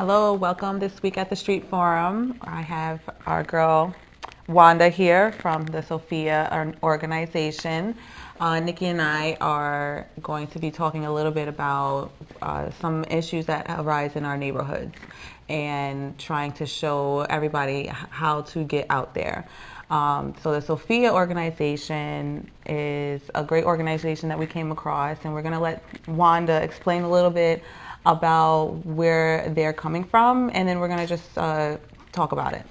Hello, welcome this week at the Street Forum. I have our girl Wanda here from the Sophia organization. Nikki and I are going to be talking a little bit about some issues that arise in our neighborhoods and trying to show everybody how to get out there. So the Sophia organization is a great organization that we came across, and we're going to let Wanda explain a little bit about where they're coming from, and then we're going to just talk about it.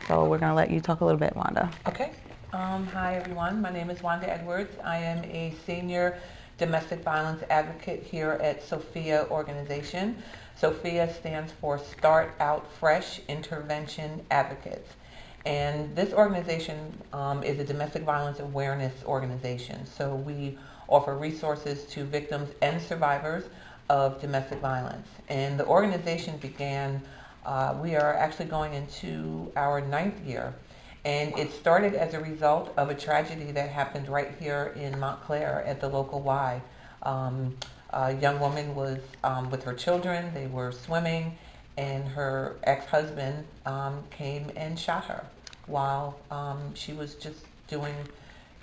So we're going to let you talk a little bit, Wanda. Okay. Hi, everyone. My name is Wanda Edwards. I am a senior domestic violence advocate here at Sophia Organization. Sophia stands for Start Out Fresh Intervention Advocates. And this organization is a domestic violence awareness organization. So we offer resources to victims and survivors of domestic violence. And the organization began, we are actually going into our 9th year. And it started as a result of a tragedy that happened right here in Montclair at the local Y. A young woman was with her children, they were swimming, and her ex-husband came and shot her while she was just doing,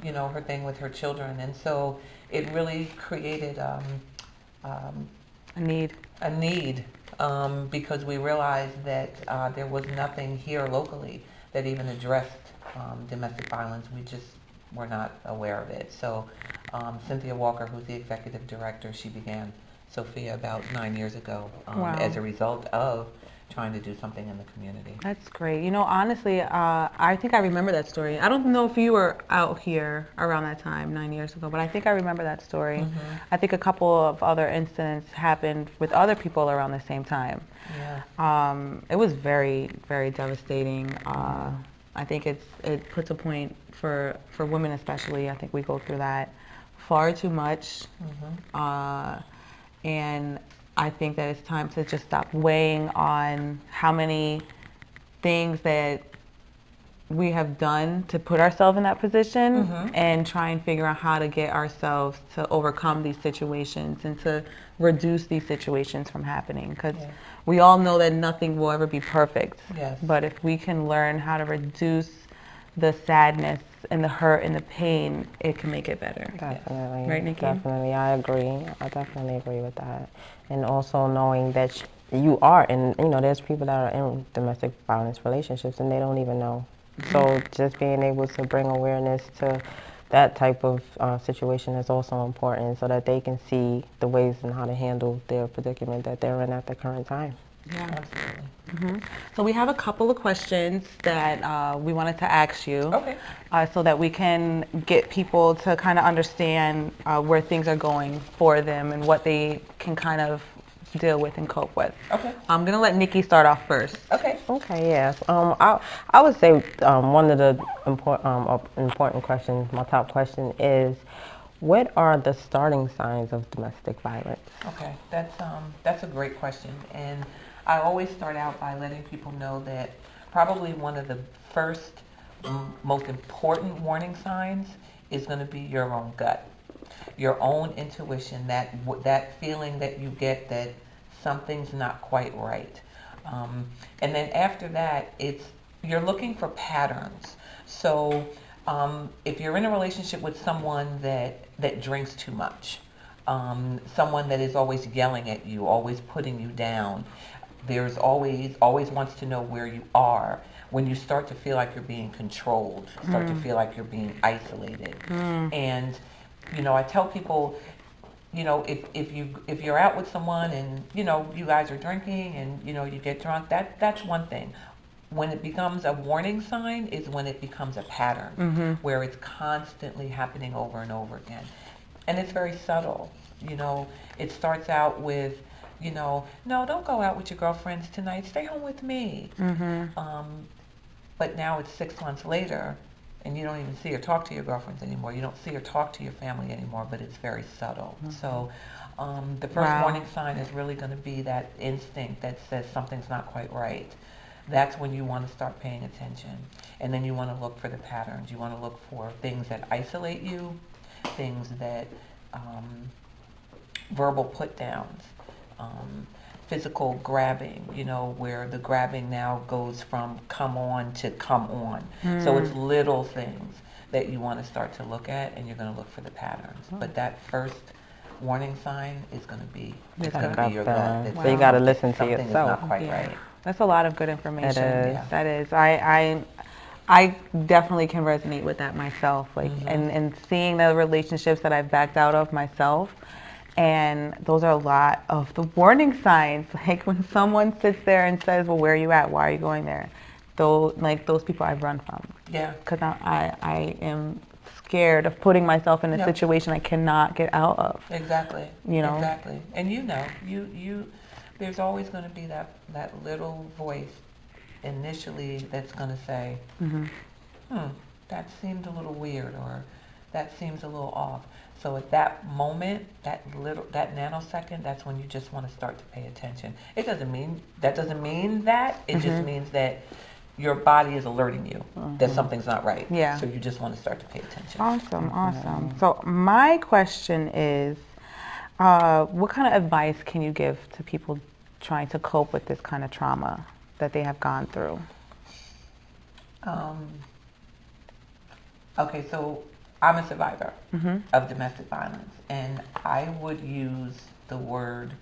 her thing with her children. And so it really created A need. Because we realized that there was nothing here locally that even addressed domestic violence. We just were not aware of it. So Cynthia Walker, who's the executive director, she began Sophia about 9 years ago Wow. as a result of trying to do something in the community. That's great. Honestly, I think I remember that story. I don't know if you were out here around that time, 9 years ago, but I think I remember that story. Mm-hmm. I think a couple of other incidents happened with other people around the same time. Yeah. It was very, very devastating. I think it puts a point for women especially. I think we go through that far too much. Mm-hmm. And I think that it's time to just stop weighing on how many things that we have done to put ourselves in that position, Mm-hmm. and try and figure out how to get ourselves to overcome these situations and to reduce these situations from happening. Because Yeah. we all know that nothing will ever be perfect. Yes. But if we can learn how to reduce the sadness and the hurt and the pain, it can make it better. Definitely. Right, Nikki? Definitely. I agree. I definitely agree with that. And also knowing that you are in, there's people that are in domestic violence relationships and they don't even know. So just being able to bring awareness to that type of situation is also important so that they can see the ways and how to handle their predicament that they're in at the current time. Yeah. Absolutely. So we have a couple of questions that we wanted to ask you. Okay. So that we can get people to kind of understand where things are going for them and what they can kind of deal with and cope with. Okay. I'm going to let Nikki start off first. Okay. Okay, yes. I would say one of the important questions, my top question is, what are the starting signs of domestic violence? Okay, that's a great question, and I always start out by letting people know that probably one of the first most important warning signs is going to be your own gut, your own intuition, that feeling that you get that something's not quite right, and then after that, you're looking for patterns. So if you're in a relationship with someone that drinks too much, someone that is always yelling at you, always putting you down, there's always wants to know where you are. When you start to feel like you're being controlled, start to feel like you're being isolated, and I tell people, if you're out with someone and you guys are drinking and you get drunk, that's one thing. When it becomes a warning sign is when it becomes a pattern, where it's constantly happening over and over again. And it's very subtle. It starts out with, no, don't go out with your girlfriends tonight. Stay home with me. But now it's 6 months later, and you don't even see or talk to your girlfriends anymore. You don't see or talk to your family anymore, but it's very subtle. So the first Wow. warning sign is really going to be that instinct that says something's not quite right. That's when you want to start paying attention. And then you want to look for the patterns. You want to look for things that isolate you, things that verbal put downs, physical grabbing, where the grabbing now goes from come on to come on. So it's little things that you want to start to look at, and you're going to look for the patterns. But that first warning sign is going to be, it's going to be your gut. That So you got to listen to something is yourself. not quite right. That's a lot of good information. It is. Yeah. That is. I definitely can resonate with that myself. Like, and seeing the relationships that I've backed out of myself, and those are a lot of the warning signs. Like when someone sits there and says, "Well, where are you at? Why are you going there?" Those people I've run from. Yeah. Because I am scared of putting myself in a Yep. situation I cannot get out of. Exactly. Know? Exactly. And you there's always going to be that little voice initially that's going to say, that seemed a little weird, or that seems a little off. So at that moment, that nanosecond, that's when you just want to start to pay attention. It doesn't mean that. It just means that your body is alerting you that something's not right. Yeah. So you just want to start to pay attention. Awesome. So my question is, what kind of advice can you give to people trying to cope with this kind of trauma that they have gone through? Okay, so I'm a survivor of domestic violence, and I would use the word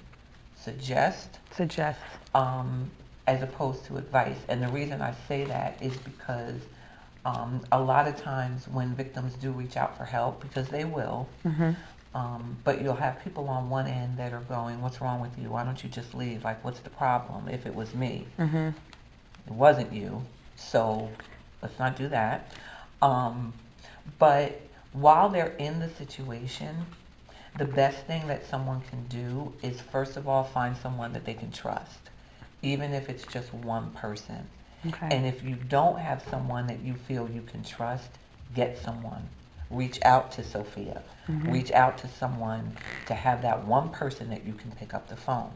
suggest Suggest. as opposed to advice. And the reason I say that is because a lot of times when victims do reach out for help, because they will, but you'll have people on one end that are going, "What's wrong with you? Why don't you just leave? Like, what's the problem? If it was me, it wasn't you, so let's not do that." But while they're in the situation, the best thing that someone can do is, first of all, find someone that they can trust, even if it's just one person. Okay. And if you don't have someone that you feel you can trust, get someone. Reach out to Sophia. Reach out to someone to have that one person that you can pick up the phone.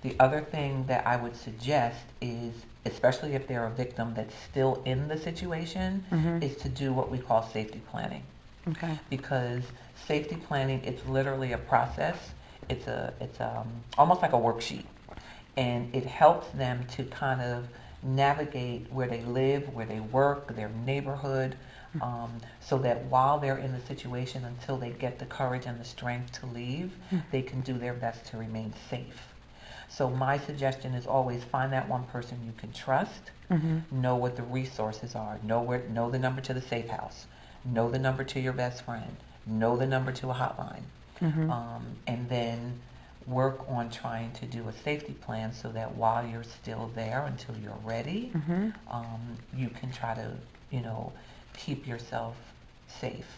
The other thing that I would suggest is, especially if they're a victim that's still in the situation, is to do what we call safety planning. Okay. Because safety planning, it's literally a process. It's almost like a worksheet, and it helps them to kind of navigate where they live, where they work, their neighborhood, so that while they're in the situation, until they get the courage and the strength to leave, they can do their best to remain safe. So my suggestion is always find that one person you can trust, know what the resources are, know the number to the safe house, know the number to your best friend, know the number to a hotline, and then work on trying to do a safety plan so that while you're still there until you're ready, you can try to, keep yourself safe.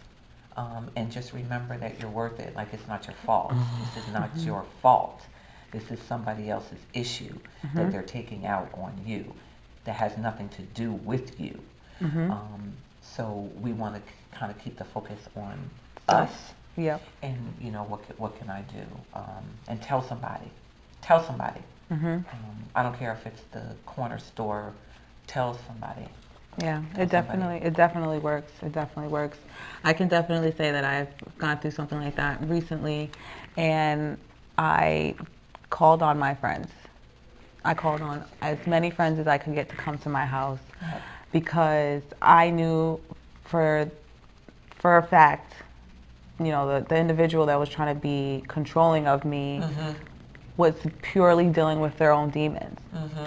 And just remember that you're worth it. Like, it's not your fault. This is not your fault. This is somebody else's issue that they're taking out on you that has nothing to do with you. So we want to kind of keep the focus on us. Yep. And what can I do? And tell somebody. I don't care if it's the corner store. Tell somebody. Yeah, it definitely works. It definitely works. I can definitely say that I've gone through something like that recently, and I called on my friends. I called on as many friends as I could get to come to my house, because I knew for a fact, the individual that was trying to be controlling of me was purely dealing with their own demons.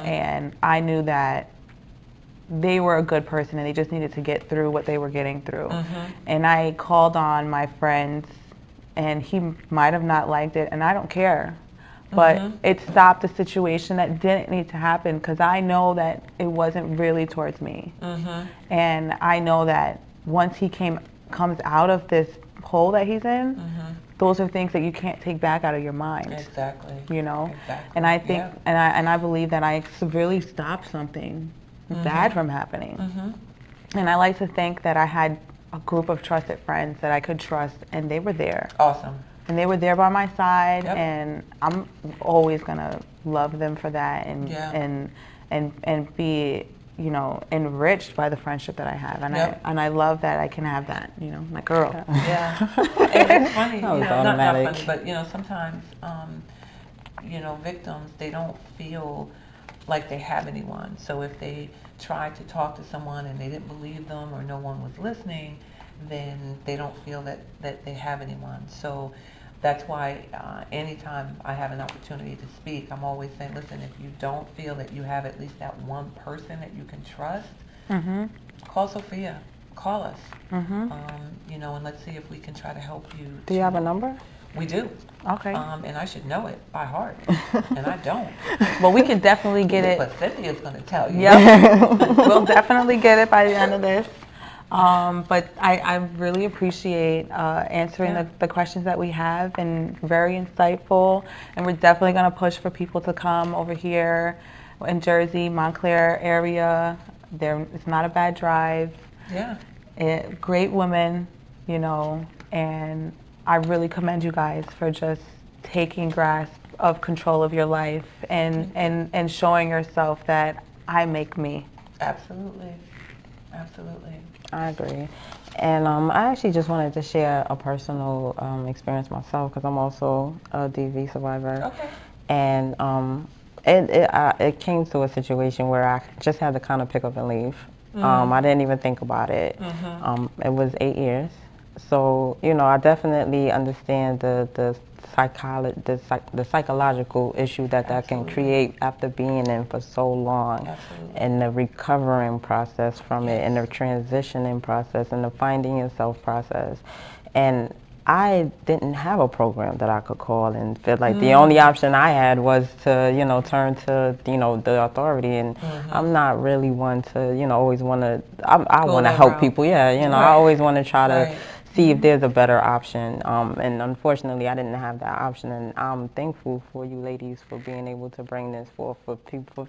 And I knew that they were a good person and they just needed to get through what they were getting through. And I called on my friends, and he might have not liked it, and I don't care. But it stopped a situation that didn't need to happen, because I know that it wasn't really towards me. And I know that once he comes out of this hole that he's in, those are things that you can't take back out of your mind. Exactly. Exactly. Exactly. And I think, and I believe that I severely stopped something bad from happening. And I like to think that I had a group of trusted friends that I could trust, and they were there. Awesome. And they were there by my side, Yep. and I'm always gonna love them for that, and be enriched by the friendship that I have, and I love that I can have that, my girl. Yeah. And it's funny, That was not automatic. funny, but sometimes victims, they don't feel like they have anyone. So if they tried to talk to someone and they didn't believe them or no one was listening, then they don't feel that they have anyone. So that's why anytime I have an opportunity to speak, I'm always saying, listen, if you don't feel that you have at least that one person that you can trust, call Sophia. Call us. And let's see if we can try to help you. Do you have a number? We do. Okay. And I should know it by heart, and I don't. Well, we can definitely get it. But Cynthia's going to tell you. Yep. We'll definitely get it by the end of this. But I really appreciate answering the questions that we have, and very insightful. And we're definitely going to push for people to come over here in Jersey, Montclair area. It's not a bad drive. Yeah. Great women, and I really commend you guys for just taking grasp of control of your life and showing yourself that I make me. Absolutely. I agree. And I actually just wanted to share a personal experience myself, because I'm also a DV survivor. Okay. And it came to a situation where I just had to kind of pick up and leave. I didn't even think about it. It was 8 years. So, I definitely understand the psychological issue that can create after being in for so long. Absolutely. And the recovering process from it, and the transitioning process, and the finding yourself process. And I didn't have a program that I could call and feel like the only option I had was to, turn to, the authority. And I'm not really one to, always want to, I want to help people. Yeah, I always want to try to see if there's a better option. And unfortunately, I didn't have that option. And I'm thankful for you ladies for being able to bring this forth for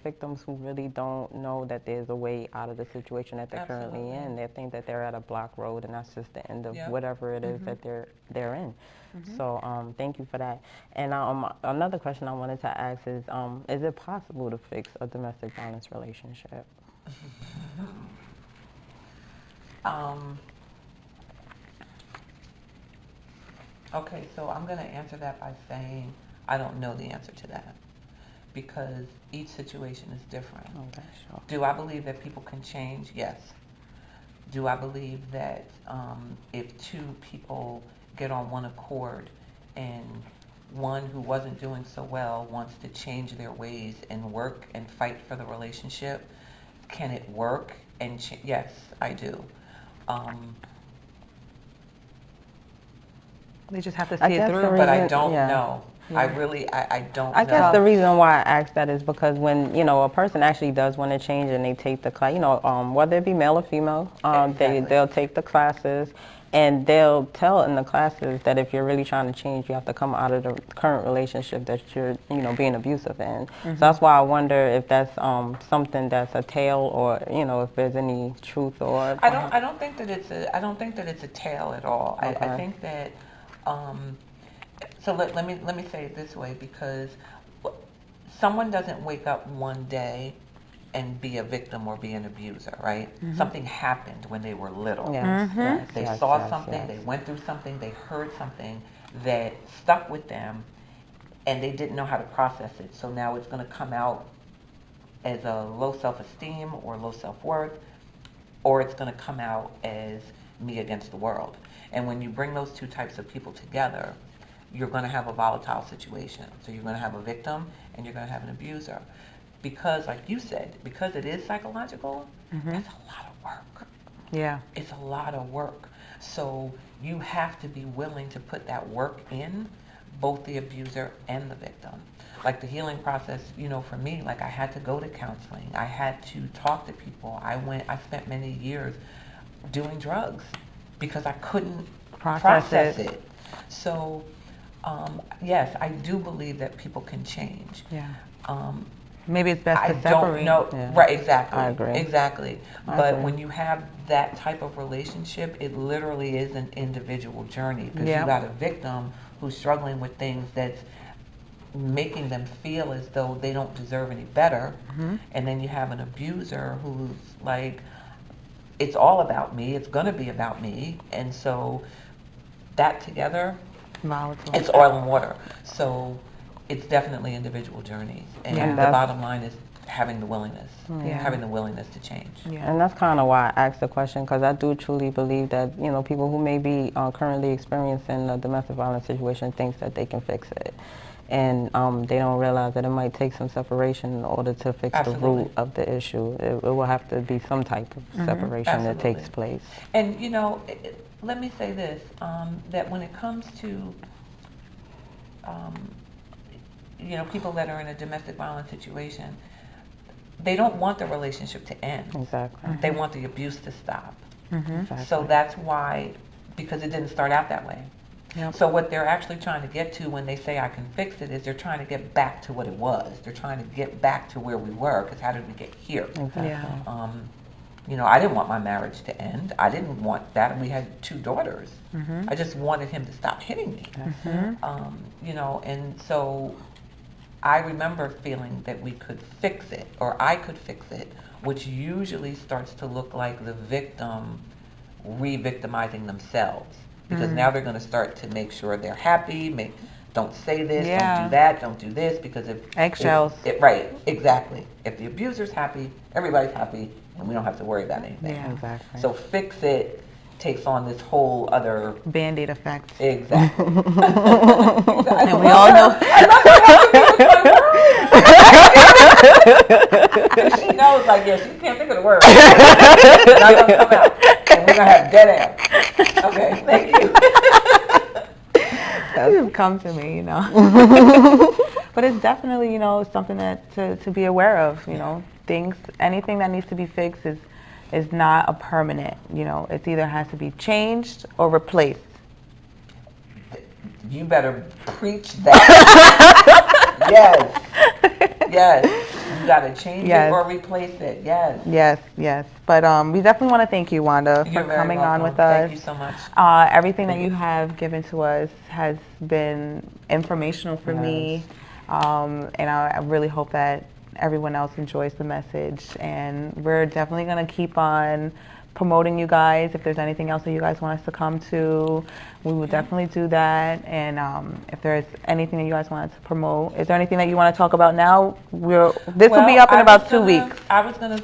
victims who really don't know that there's a way out of the situation that they're currently in. They think that they're at a block road, and that's just the end of whatever it is that they're in. So thank you for that. And another question I wanted to ask is it possible to fix a domestic violence relationship? Okay, so I'm going to answer that by saying I don't know the answer to that, because each situation is different. Okay, sure. Do I believe that people can change? Yes. Do I believe that if two people get on one accord and one who wasn't doing so well wants to change their ways and work and fight for the relationship, can it work? And yes, I do. They just have to see it through. But I don't know. I really, I don't know. I guess the reason why I asked that is because when, a person actually does want to change and they take the class, whether it be male or female, they'll take the classes, and they'll tell in the classes that if you're really trying to change, you have to come out of the current relationship that you're, being abusive in. So that's why I wonder if that's something that's a tale, or, if there's any truth or. I don't think that it's a tale at all. Okay. I think that. So let me say it this way, because someone doesn't wake up one day and be a victim or be an abuser, right? Something happened when they were little. Yes. They saw something, they went through something, they heard something that stuck with them, and they didn't know how to process it. So now it's going to come out as a low self-esteem or low self-worth, or it's going to come out as me against the world. And when you bring those two types of people together, you're going to have a volatile situation. So you're going to have a victim and you're going to have an abuser. Because, like you said, because it is psychological, that's a lot of work. Yeah. It's a lot of work. So you have to be willing to put that work in, both the abuser and the victim. Like the healing process, for me, like I had to go to counseling. I had to talk to people. I spent many years doing drugs because I couldn't process it. So, yes, I do believe that people can change. Yeah. Maybe it's best to separate. I don't know. Yeah. Right, exactly. I agree. Exactly. I But agree. when you have that type of relationship, it literally is an individual journey, because you got a victim who's struggling with things that's making them feel as though they don't deserve any better. And then you have an abuser who's like, it's all about me, it's going to be about me. And so that together, Volatile. it's oil and water. So it's definitely individual journeys, and Yeah. the That's- bottom line is having the willingness, Yeah. having the willingness to change. Yeah. And that's kind of why I asked the question, because I do truly believe that, you know, people who may be currently experiencing a domestic violence situation thinks that they can fix it. And they don't realize that it might take some separation in order to fix Absolutely. the root of the issue. It will have to be some type of separation that takes Absolutely. place. And you know, let me say this: that when it comes to you know, people that are in a domestic violence situation, they don't want the relationship to end. Exactly. They want the abuse to stop. Exactly. So that's why, because it didn't start out that way. Yep. So what they're actually trying to get to when they say I can fix it is they're trying to get back to what it was. They're trying to get back to where we were, because how did we get here? Exactly. Yeah. You know, I didn't want my marriage to end. I didn't want that. We had 2 daughters. I just wanted him to stop hitting me. You know, and so I remember feeling that we could fix it, or I could fix it, which usually starts to look like the victim re-victimizing themselves, because now they're going to start to make sure they're happy. Don't say this, Yeah. don't do that, don't do this, because if Eggshells. right, exactly. If the abuser's happy, everybody's happy, and we don't have to worry about anything. Yeah. Exactly. So fix it takes on this whole other Band-Aid effect. exactly. And we all know. She knows, like, yeah, she can't think of the word. It's not gonna come out, and we're gonna have dead air. Okay, thank you. Just come to me, you know. But it's definitely, you know, something that to be aware of, you know. Anything that needs to be fixed is not a permanent, you know. It either has to be changed or replaced. You better preach that. Yes. Yes. You gotta change Yes. it or replace it. Yes. Yes, yes. But we definitely want to thank you, Wanda, You're for very coming on welcome. with us. Thank you so much. Everything that you have given to us has been informational for me, and I really hope that everyone else enjoys the message. And we're definitely going to keep on promoting you guys. If there's anything else that you guys want us to come to, we will definitely do that. And if there's anything that you guys want us to promote, is there anything that you want to talk about now? This will be up in about 2 weeks. I was gonna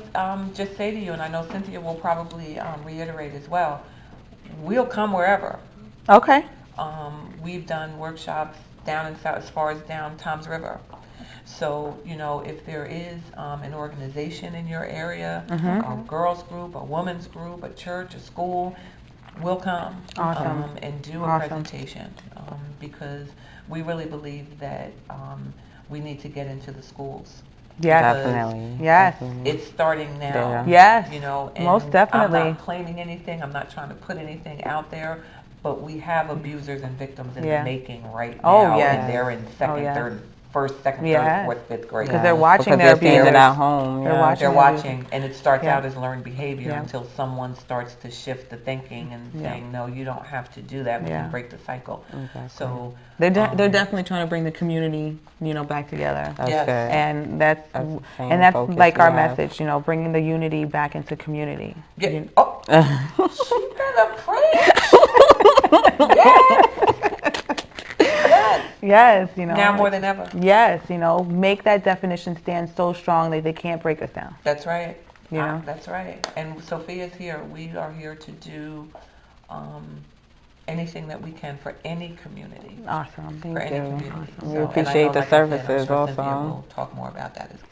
just say to you, and I know Cynthia will probably reiterate as well, we'll come wherever. Okay. We've done workshops down in South, as far as down Toms River. So, you know, if there is an organization in your area, a girls group, a women's group, a church, a school, we'll come and do a presentation, because we really believe that we need to get into the schools. Yes. Definitely. Yes. Definitely. It's starting now. Yes. You know, and Most definitely. I'm not claiming anything. I'm not trying to put anything out there, but we have abusers and victims in Yeah. the making right Oh, now, yes. and they're in second, yes. third, first, second, Yes. third, fourth, fifth grade. Because they're watching Because their they're seeing it abusers. at home. They're yeah. watching. They're watching, and it starts Yeah. out as learned behavior Yeah. until someone starts to shift the thinking and Yeah. saying, no, you don't have to do that. We Yeah. can break the cycle. Exactly. So They're definitely trying to bring the community, you know, back together. That's Yes. good. And that's the same and that's focus like we our have. message, you know, bringing the unity back into community. oh, she better preach. Yes. Yes. Yes, you know. Now more than ever. Yes, you know, make that definition stand so strong that they can't break us down. That's right. You know? That's right. And Sophia's here. We are here to do anything that we can for any community. Awesome. For any community. We and I appreciate know, the like I said, I'm services sure Cynthia also. will talk more about that as well.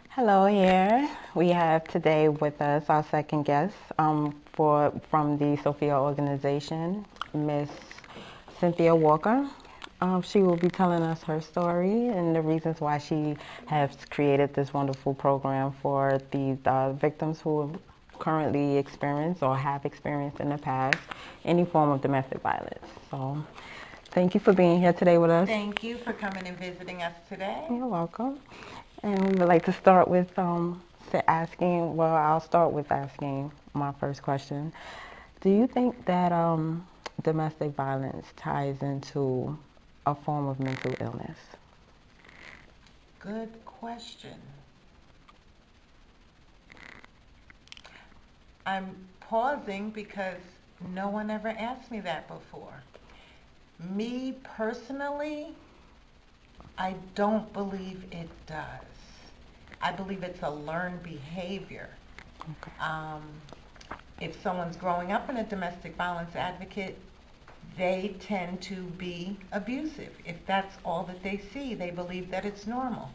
Hello here. We have today with us our second guest from the Sophia organization, Miss Cynthia Walker. She will be telling us her story and the reasons why she has created this wonderful program for the victims who currently experience or have experienced in the past any form of domestic violence. So thank you for being here today with us. Thank you for coming and visiting us today. You're welcome. And we would like to start with I'll start with asking my first question. Do you think that domestic violence ties into a form of mental illness? Good question. I'm pausing because no one ever asked me that before. Me personally, I don't believe it does. I believe it's a learned behavior. Okay. If someone's growing up in a domestic violence advocate, they tend to be abusive. If that's all that they see, they believe that it's normal.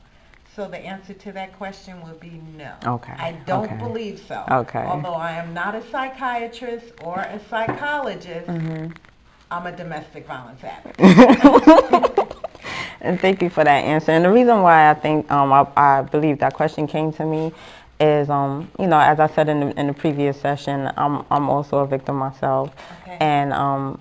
So the answer to that question would be no. Okay. I don't Okay. believe so. Okay. Although I am not a psychiatrist or a psychologist, I'm a domestic violence advocate. And thank you for that answer. And the reason why I think I believe that question came to me is, you know, as I said in the previous session, I'm also a victim myself, Okay. and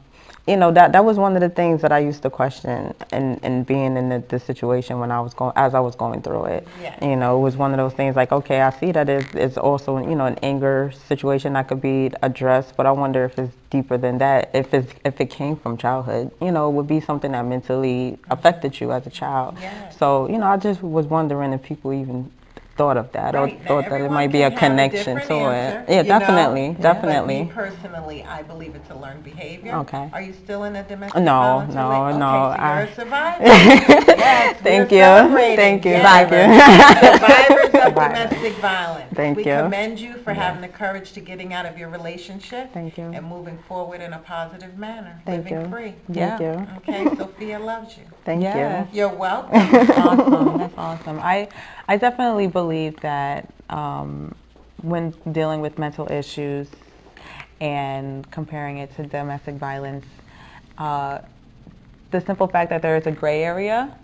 you know, that was one of the things that I used to question in being in the situation when I was going through it. Yes. You know, it was one of those things like, okay, I see that it's also, you know, an anger situation that could be addressed, but I wonder if it's deeper than that. If it came from childhood, you know, it would be something that mentally affected you as a child. Yes. So, you know, I just was wondering if people even thought of that Right. or Now, thought that it everyone might be a can have connection different to answer, it. Yeah, you know? definitely, But definitely. me personally, I believe it's a learned behavior. Okay. Are you still in a domestic No, violence no, relationship? no, Okay, so you're a survivor. Yes, Thank we're you. celebrating. Thank you. Yes. Thank you. Survivors of Survivor. domestic violence. Thank we you. commend you for having the courage to getting out of your relationship Thank you. and moving forward in a positive manner, Thank living you. free. Yeah. Thank you. Okay, Sophia loves you. Thank Yes. you. You're welcome. Awesome. That's awesome. I definitely believe that when dealing with mental issues and comparing it to domestic violence, the simple fact that there is a gray area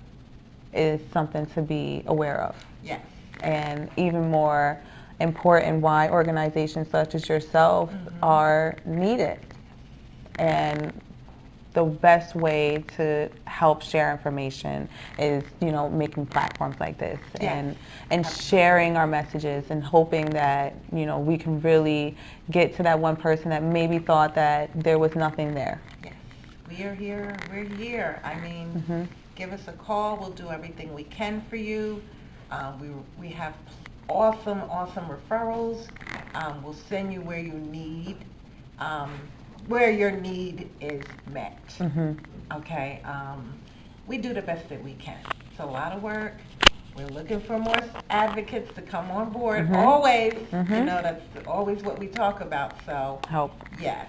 is something to be aware of. Yes. And even more important, why organizations such as yourself are needed. And the best way to help share information is, you know, making platforms like this Yes. and sharing our messages and hoping that, you know, we can really get to that one person that maybe thought that there was nothing there. Yes, we are here. We're here. I mean, give us a call. We'll do everything we can for you. We have awesome referrals. We'll send you where you need, where your need is met. Okay. We do the best that we can. It's a lot of work. We're looking for more advocates to come on board. Always. You know, that's always what we talk about. So Help. yes.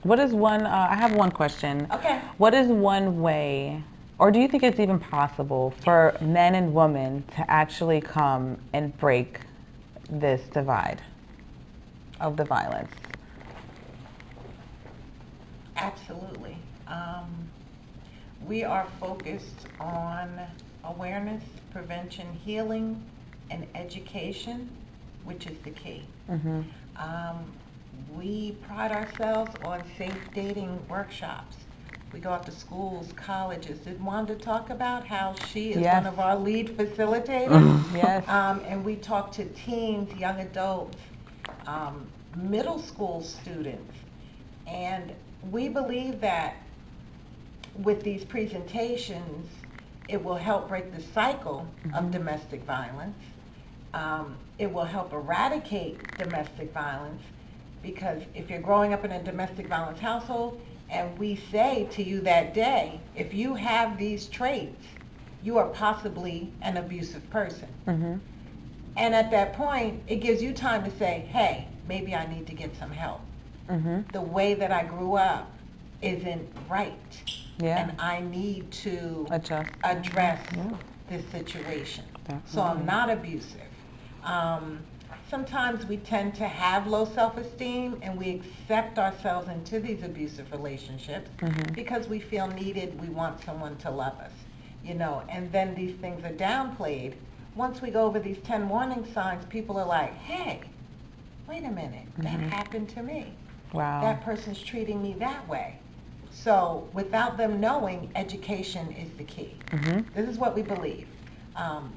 What is one, I have one question. Okay. What is one way, or do you think it's even possible for men and women to actually come and break this divide of the violence? Absolutely. We are focused on awareness, prevention, healing, and education, which is the key. We pride ourselves on safe dating workshops. We go out to schools, colleges. Did Wanda talk about how she is Yes. one of our lead facilitators? Yes. And we talk to teens, young adults, middle school students. And we believe that with these presentations, it will help break the cycle of domestic violence. It will help eradicate domestic violence, because if you're growing up in a domestic violence household and we say to you that day, if you have these traits, you are possibly an abusive person. And at that point, it gives you time to say, hey, maybe I need to get some help. The way that I grew up isn't right. Yeah. And I need to Adjust. address this situation. So I'm not abusive. Sometimes we tend to have low self-esteem and we accept ourselves into these abusive relationships because we feel needed, we want someone to love us, you know, and then these things are downplayed. Once we go over these 10 warning signs, people are like, hey, wait a minute, that happened to me. Wow. That person's treating me that way. So without them knowing, education is the key. This is what we believe.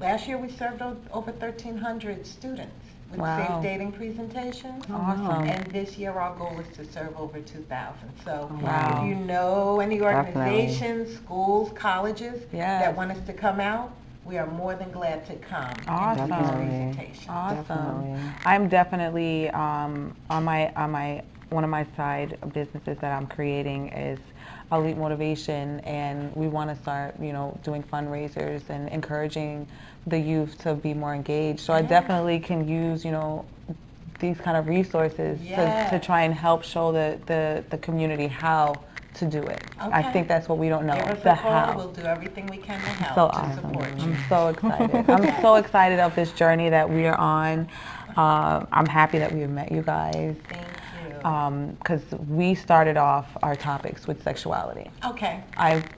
Last year we served over 1,300 students with Wow. safe dating presentations. Awesome. And this year our goal is to serve over 2,000. So Wow. if you know any organizations, schools, colleges Yes. that want us to come out, we are more than glad to come and do these Awesome. presentations. Awesome. Definitely. I'm definitely on my one of my side businesses that I'm creating is Elite Motivation, and we want to start, doing fundraisers and encouraging the youth to be more engaged. So I definitely can use, these kind of resources to try and help show the community how to do it. I Okay. think that's what we don't know, Give us the a call. how. We'll do everything we can to help So to awesome. support you. I'm so excited. I'm so excited of this journey that we are on. I'm happy that we have met you guys Thank you. because we started off our topics with sexuality. Okay.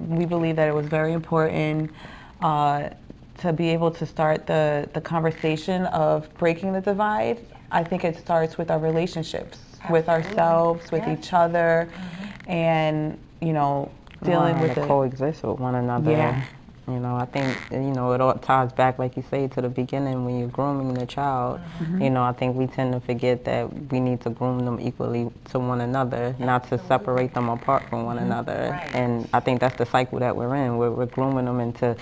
We believe that it was very important to be able to start the conversation of breaking the divide. I think it starts with our relationships, with Absolutely. ourselves, with Yes. each other, and dealing Learn with to it. coexist with one another. Yeah. I think, it all ties back, like you say, to the beginning when you're grooming the child. I think we tend to forget that we need to groom them equally to one another, not to separate them apart from one another. Right. And I think that's the cycle that we're in. We're grooming them into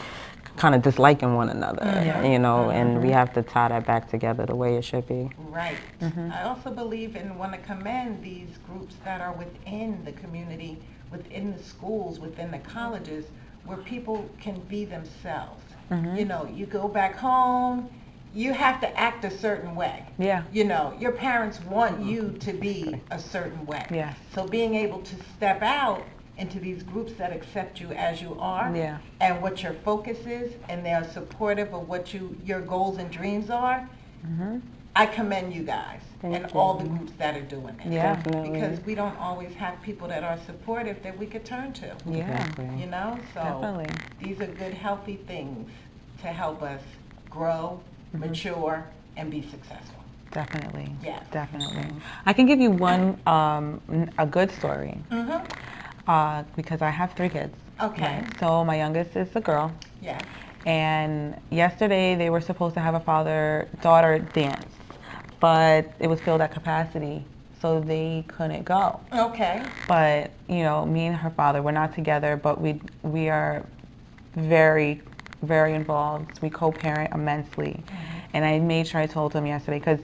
kind of disliking one another, and we have to tie that back together the way it should be. Right. I also believe and want to commend these groups that are within the community, within the schools, within the colleges, where people can be themselves. You go back home, you have to act a certain way. Yeah. Your parents want you to be a certain way. Yes. So being able to step out into these groups that accept you as you are, Yeah. and what your focus is, and they are supportive of what your goals and dreams are, I commend you guys and all the groups that are doing it. Yeah. Definitely. Because we don't always have people that are supportive that we could turn to. Yeah, Exactly. So definitely. these are good, healthy things to help us grow, mature, and be successful. Definitely. Yes. Definitely. I can give you one, a good story, because I have 3 kids. Okay. Right? So my youngest is a girl, Yes. and yesterday they were supposed to have a father-daughter dance, but it was filled at capacity, so they couldn't go. Okay. But me and her father, we're not together, but we are very, very involved. We co-parent immensely, and I made sure I told him yesterday because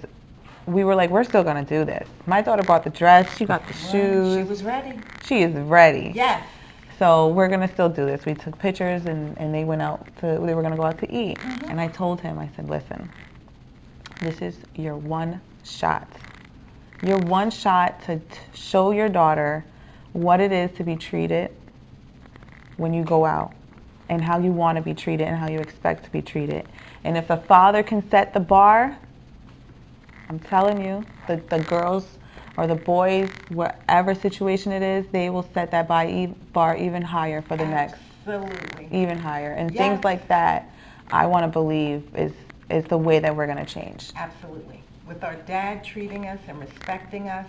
we were like, we're still gonna do this. My daughter bought the dress, she got the She shoes, was ready. she is ready. Yes. So we're gonna still do this. We took pictures and they were gonna go out to eat. And I told him, I said, listen, this is your one shot. Your one shot to show your daughter what it is to be treated when you go out and how you want to be treated and how you expect to be treated. And if the father can set the bar, I'm telling you, the girls or the boys, whatever situation it is, they will set that bar even higher for the next, Absolutely. even higher. And Yes. things like that, I want to believe is the way that we're going to change. Absolutely. With our dad treating us and respecting us,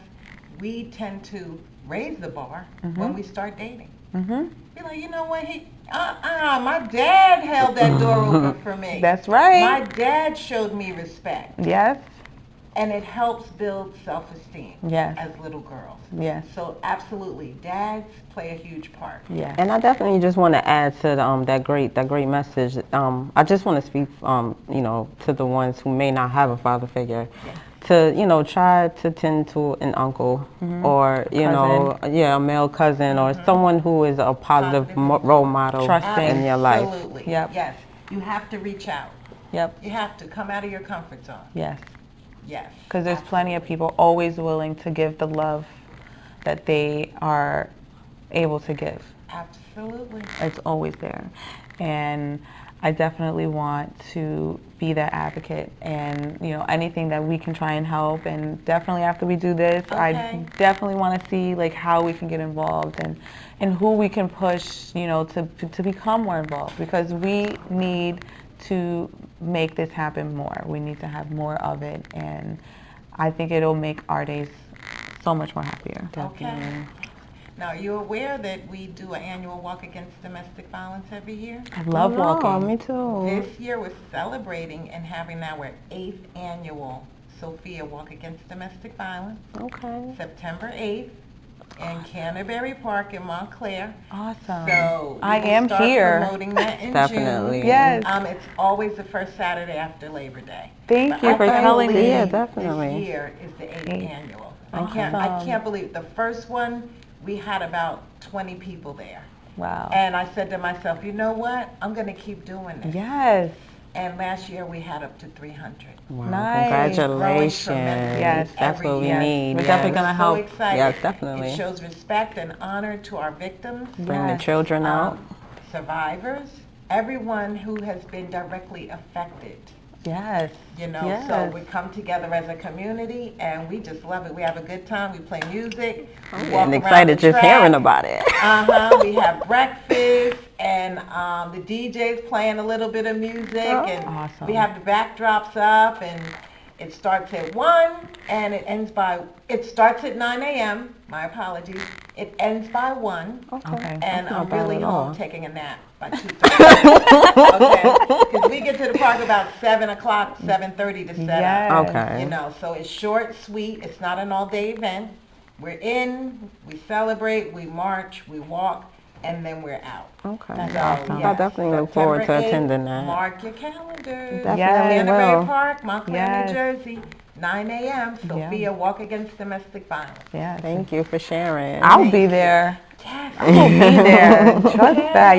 we tend to raise the bar when we start dating. Be like, you know what? My dad held that door open for me. That's right. My dad showed me respect. Yes. And it helps build self-esteem Yes. as little girls. Yes. So absolutely, dads play a huge part. Yes. And I definitely just want to add to that great message. I just want to speak, to the ones who may not have a father figure, to try to tend to an uncle or a male cousin or someone who is a positive role model Trusting. in your life. Absolutely. Yep. Yes. You have to reach out. Yep. You have to come out of your comfort zone. Yes. Yes. Because there's plenty of people always willing to give the love that they are able to give. Absolutely. It's always there. And I definitely want to be that advocate and, anything that we can try and help. And definitely after we do this, I Okay. definitely want to see like how we can get involved and who we can push, to become more involved, because we need to make this happen more. We need to have more of it, and I think it'll make our days so much more happier. Okay. Now, are you aware that we do an annual walk against domestic violence every year? I love walking. Me too. This year we're celebrating and having our 8th annual Sophia Walk Against Domestic Violence, Okay. September 8th in Canterbury Park in Montclair. Awesome. So I we will am start here. promoting that in Definitely. June. Yes. It's always the first Saturday after Labor Day. Thank But you I for can't telling me. believe Yeah, definitely. This year is the 8th Eight. annual. I can't believe the first one we had about 20 people there. Wow. And I said to myself, you know what? I'm going to keep doing this. Yes. And last year we had up to 300. Wow, Nice. congratulations. Yes, that's what we yes. need. We're yes. definitely gonna help. So excited. Yes, definitely. It shows respect and honor to our victims, Bring Yes. the children out. survivors, everyone who has been directly affected. Yes. You know, Yes. so we come together as a community and we just love it. We have a good time. We play music. We walk And around excited the just track. hearing about it. We have breakfast and the DJ's playing a little bit of music and Awesome. we have the backdrops up and it starts at 1 and it starts at 9 a.m. My apologies. It ends by 1. Okay. And not I'm bad really at all. home taking a nap by 2:30. Okay, because we get to the park about 7 o'clock, 7:30 to set Yes. up. Okay. You know, so it's short, sweet. It's not an all-day event. We're in, we celebrate, we march, we walk, and then we're out. Okay. So, awesome. yes, I definitely look forward to September 8th, attending that. Mark your calendars. Definitely Canterbury will. Park, Montclair, Yes. New Jersey, 9 a.m. Yeah. Sophia Walk Against Domestic Violence. Yes. Thank you for sharing. I'll be there. Yes. I will be there. Trust that.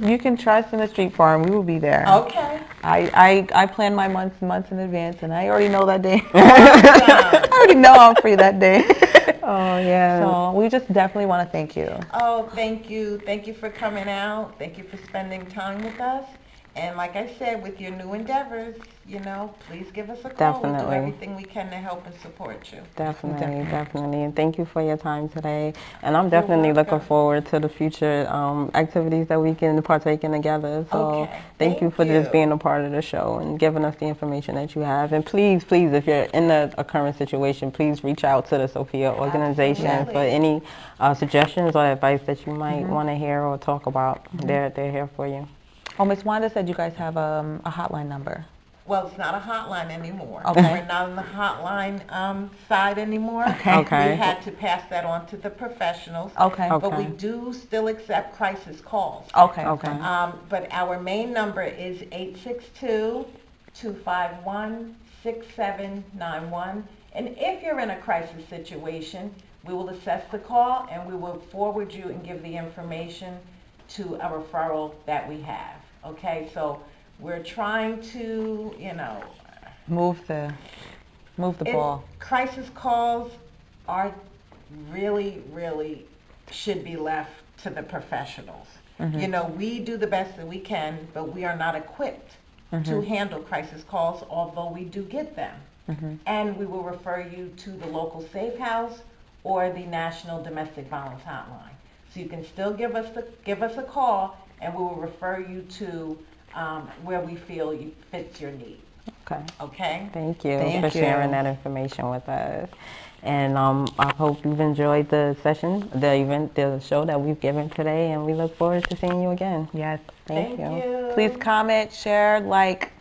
You can trust in the street farm. We will be there. Okay. I plan my months in advance, and I already know that day. Awesome. I already know I'm free that day. Oh, yeah. So we just definitely want to thank you. Oh, thank you. Thank you for coming out. Thank you for spending time with us. And like I said, with your new endeavors, you know, please give us a call. We'll do Definitely. everything we can to help and support you. Definitely. And thank you for your time today. And I'm definitely looking welcome. forward to the future activities that we can partake in together. So Okay. thank you for Thank just you. being a part of the show and giving us the information that you have. And please, if you're in a current situation, please reach out to the Sophia organization Absolutely. for any suggestions or advice that you might want to hear or talk about. They're here for you. Oh, Miss Wanda said you guys have a hotline number. Well, it's not a hotline anymore. Okay. We're not on the hotline side anymore. Okay. We had to pass that on to the professionals. Okay. Okay. But we do still accept crisis calls. Okay. Okay. But our main number is 862-251-6791. And if you're in a crisis situation, we will assess the call and we will forward you and give the information to a referral that we have. Okay, so we're trying to, you know, Move the ball. crisis calls are really should be left to the professionals. You know, we do the best that we can, but we are not equipped to handle crisis calls, although we do get them. And we will refer you to the local safe house or the National Domestic Violence Hotline. So you can still give us a call, and we will refer you to where we feel fits your need. Okay. Okay? Thank you Thank for you. sharing that information with us. And I hope you've enjoyed the session, the event, the show that we've given today, and we look forward to seeing you again. Yes. Thank you. you. Please comment, share, like.